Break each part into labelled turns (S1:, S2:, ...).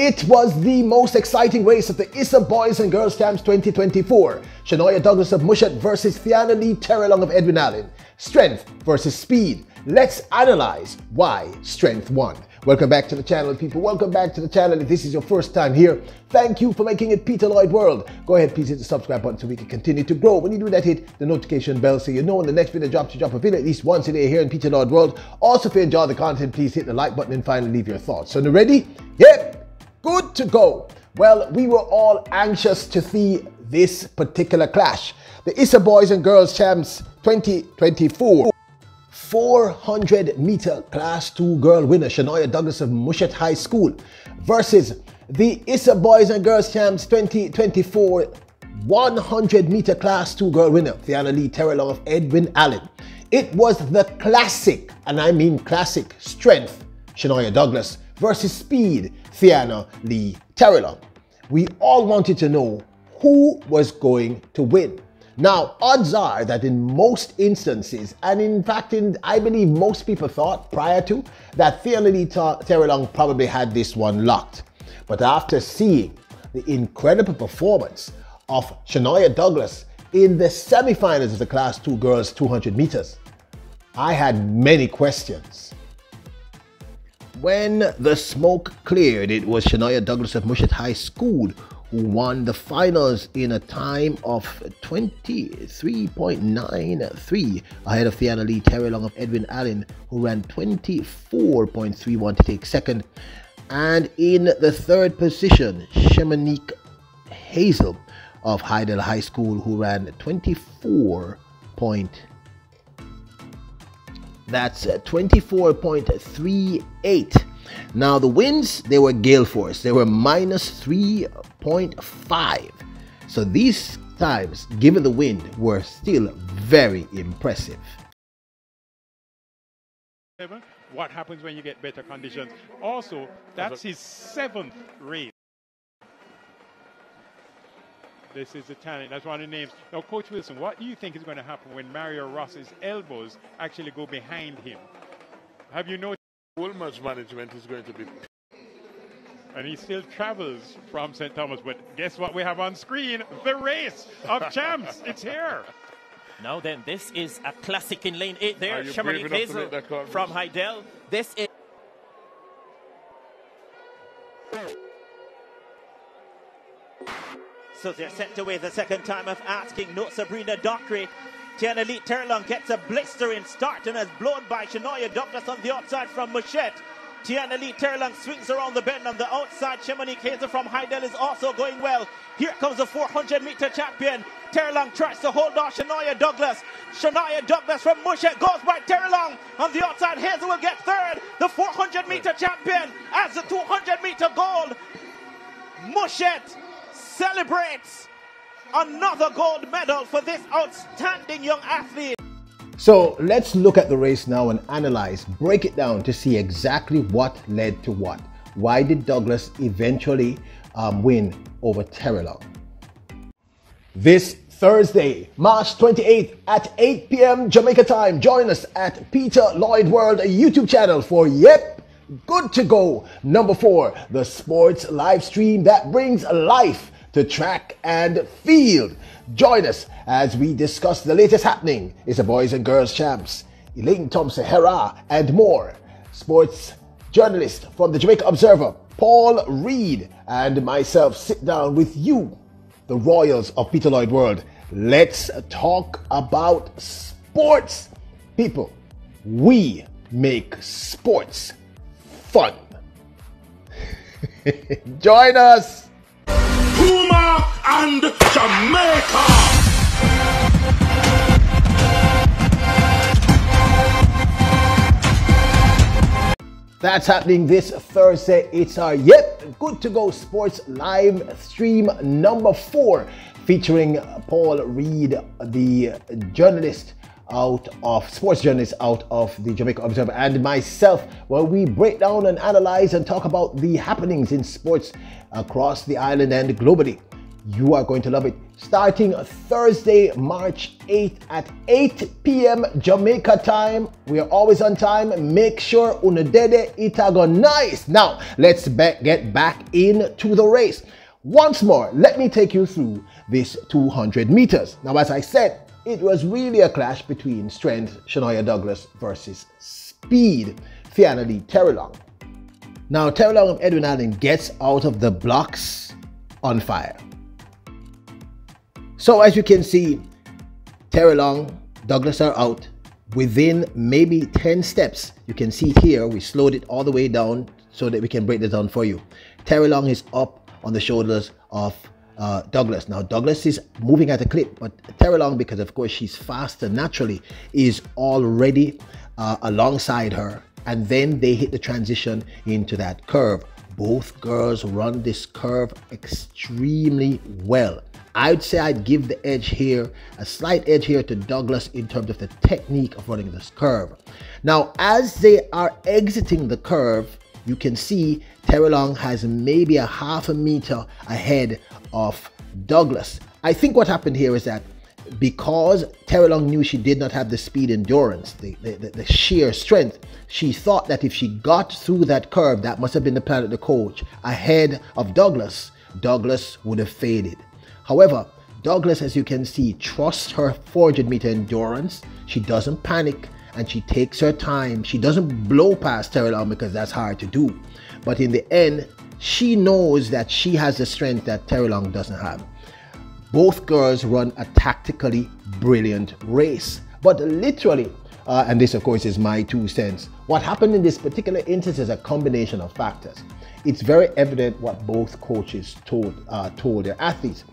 S1: It was the most exciting race of the ISA Boys and Girls Champs 2024. Shanoya Douglas of Mushat versus THEIANNA-LEE Terrelonge of Edwin Allen. Strength versus speed. Let's analyze why strength won. Welcome back to the channel, people. Welcome back to the channel. If this is your first time here, thank you for making it Peter Lloyd World. Go ahead, please hit the subscribe button so we can continue to grow. When you do that, hit the notification bell so you know when the next video drops. You drop a video at least once a day here in Peter Lloyd World. Also, if you enjoy the content, please hit the like button and finally leave your thoughts. So, ready? Yep. Good to go. Well, we were all anxious to see this particular clash. The ISA Boys and Girls Champs 2024. 400-meter Class 2 girl winner Shanoya Douglas of Mushat High School versus the ISA Boys and Girls Champs 2024 100-meter Class 2 girl winner THEIANNA-LEE Terrelonge of Edwin Allen. It was the classic, and I mean classic, strength Shanoya Douglas versus speed THEIANNA-LEE Terrelonge. We all wanted to know who was going to win. Now, odds are that in most instances, and in fact, I believe most people thought prior to, that THEIANNA-LEE Terrelonge probably had this one locked. But after seeing the incredible performance of Shanoya Douglas in the semi-finals of the Class 2 girls 200 meters, I had many questions. When the smoke cleared, it was Shanoya Douglas of Mushat High School who won the finals in a time of 23.93 ahead of THEIANNA-LEE Terrelonge of Edwin Allen, who ran 24.31 to take second. And in the third position, Shemanique Hazel of Heidel High School, who ran 24.38. Now the winds, they were gale force. They were minus 3.5. So these times, given the wind, were still very impressive.
S2: What happens when you get better conditions? Also, that's his 7th race. This is the talent. That's one of the names. Now, Coach Wilson, what do you think is going to happen when Mario Ross's elbows actually go behind him? Have you noticed?
S3: Full match management is going to be...
S2: And he still travels from St. Thomas. But guess what we have on screen? The race of champs. It's here.
S4: Now then, this is a classic in lane 8 there. Shemanique Hazel from Heidel. This is... So they're set away the second time of asking. No Sabrina Dockery. THEIANNA-LEE Terrelonge gets a blistering start and is blown by Shanoya Douglas on the outside from Mushat. THEIANNA-LEE Terrelonge swings around the bend on the outside. Shemanique Hazel from Heidel is also going well. Here comes the 400-meter champion. Terrelonge tries to hold off Shanoya Douglas. Shanoya Douglas from Mushat goes by Terrelonge. On the outside, Hazel will get third. The 400-meter champion as the 200-meter gold. Mushat celebrates another gold medal for this outstanding young athlete.
S1: So let's look at the race now and analyze, break it down to see exactly what led to what. Why did Douglas eventually win over Terrelonge? This Thursday, March 28th at 8 p.m. Jamaica time, join us at Peter Lloyd World YouTube channel for Yep, Good to Go number 4, the sports live stream that brings life to track and field. Join us as we discuss the latest happening. It's the Boys and Girls Champs, Elaine Thompson-Herah, and more. Sports journalist from the Jamaica Observer, Paul Reed, and myself sit down with you, the Royals of Peter Lloyd World. Let's talk about sports. People, we make sports fun. Join us.
S3: Puma and Jamaica!
S1: That's happening this Thursday. It's our Yep, Good to Go Sports live stream number 4, featuring Paul Reed, the journalist sports journalist out of the Jamaica Observer, and myself, where we break down and analyze and talk about the happenings in sports across the island and globally. You are going to love it. Starting Thursday, March 8th at 8 p.m. Jamaica time. We are always on time. Make sure unadede itago nice. Now, let's get back into the race. Once more, let me take you through this 200 meters. Now, as I said, it was really a clash between strength, Shanoya Douglas, versus speed, THEIANNA-LEE Terrelonge. Now, Terrelonge of Edwin Allen gets out of the blocks on fire. So as you can see, Terrelonge, Douglas are out within maybe 10 steps. You can see it here. We slowed it all the way down so that we can break this down for you. Terrelonge is up on the shoulders of Douglas. Now Douglas is moving at a clip, but Terrelonge, because of course she's faster naturally, is already alongside her. And then they hit the transition into that curve. Both girls run this curve extremely well. I'd say I'd give the edge here, a slight edge here to Douglas in terms of the technique of running this curve. Now, as they are exiting the curve, you can see Terrelonge has maybe a half a meter ahead of Douglas. I think what happened here is that because Terrelonge knew she did not have the speed endurance, the sheer strength, she thought that if she got through that curve, that must have been the plan of the coach, ahead of Douglas, Douglas would have faded. However, Douglas, as you can see, trusts her 400-meter endurance. She doesn't panic and she takes her time. She doesn't blow past Terrelonge because that's hard to do. But in the end, she knows that she has the strength that Terrelonge doesn't have. Both girls run a tactically brilliant race. But literally, and this of course is my 2 cents, what happened in this particular instance is a combination of factors. It's very evident what both coaches told their athletes.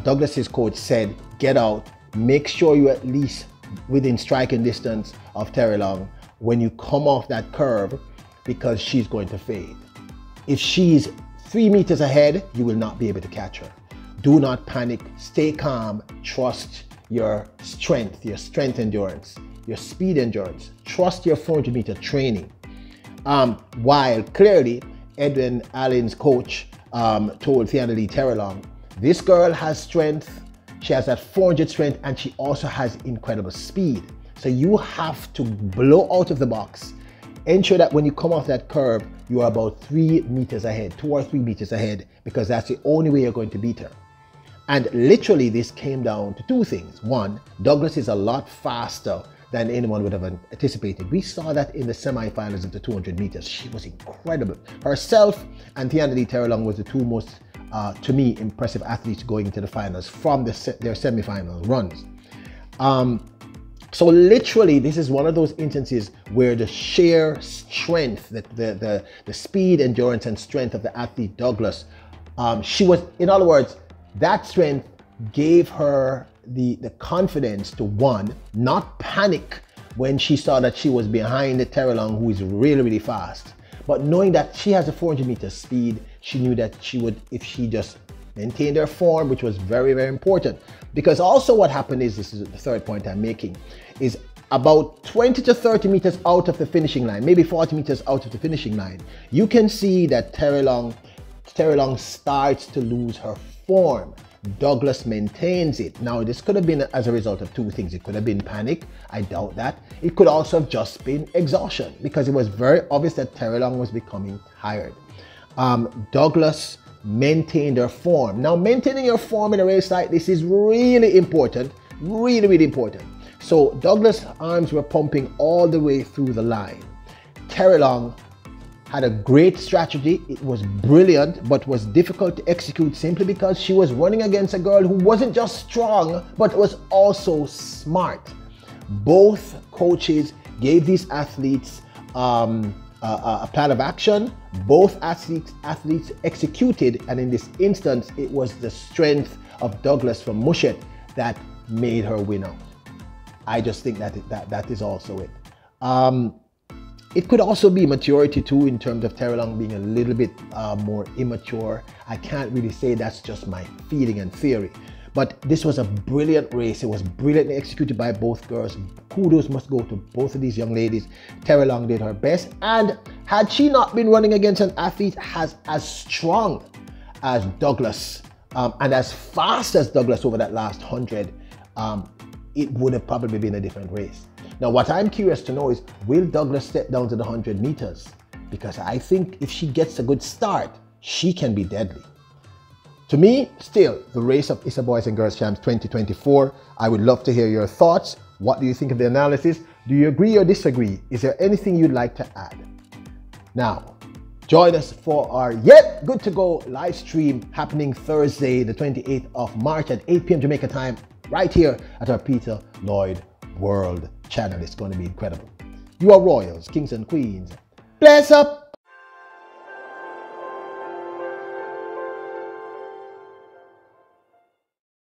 S1: Douglas's coach said, get out, make sure you're at least within striking distance of Terrelonge when you come off that curve, because she's going to fade. If she's 3 meters ahead, you will not be able to catch her. Do not panic, stay calm, trust your strength endurance, your speed endurance, trust your 400-meter training. While clearly Edwin Allen's coach told THEIANNA-LEE Terrelonge, this girl has strength, she has that 400 strength, and she also has incredible speed. So you have to blow out of the box. Ensure that when you come off that curve, you are about 3 meters ahead, 2 or 3 meters ahead, because that's the only way you're going to beat her. And literally this came down to 2 things. One, Douglas is a lot faster than anyone would have anticipated. We saw that in the semifinals of the 200 meters. She was incredible. Herself and THEIANNA-LEE Terrelonge was the 2 most, to me, impressive athletes going into the finals from their semifinal runs. So literally, this is one of those instances where the sheer strength, the speed, endurance, and strength of the athlete Douglas, she was, in other words, that strength gave her the confidence to, one, not panic when she saw that she was behind the Terrelonge, who is really, really fast. But knowing that she has a 400-meter speed, she knew that she would, if she just maintained her form, which was very, very important. Because also what happened is, this is the 3rd point I'm making, is about 20 to 30 meters out of the finishing line, maybe 40 meters out of the finishing line, you can see that Terrelonge starts to lose her form. Douglas maintains it. Now, this could have been as a result of 2 things. It could have been panic. I doubt that. It could also have just been exhaustion, because it was very obvious that Terrelonge was becoming tired. Douglas maintained her form. Now, maintaining your form in a race like this is really important, really, really important. So Douglas' arms were pumping all the way through the line. Terrelonge had a great strategy. It was brilliant, but was difficult to execute simply because she was running against a girl who wasn't just strong, but was also smart. Both coaches gave these athletes a plan of action. Both athletes executed, and in this instance, it was the strength of Douglas from Mushet that made her win out. I just think that is also it. It could also be maturity too, in terms of Terrelonge being a little bit more immature. I can't really say, that's just my feeling and theory. But this was a brilliant race. It was brilliantly executed by both girls. Kudos must go to both of these young ladies. Terrelonge did her best. And had she not been running against an athlete as strong as Douglas, and as fast as Douglas over that last 100, it would have probably been a different race. Now, what I'm curious to know is, will Douglas step down to the 100 meters? Because I think if she gets a good start, she can be deadly. To me, still, the race of ISA Boys and Girls Champs 2024. I would love to hear your thoughts. What do you think of the analysis? Do you agree or disagree? Is there anything you'd like to add? Now, join us for our Yet Good to Go live stream happening Thursday, the 28th of March at 8 p.m. Jamaica time, right here at our Peter Lloyd World channel. It's going to be incredible. You are royals, kings and queens. Bless up!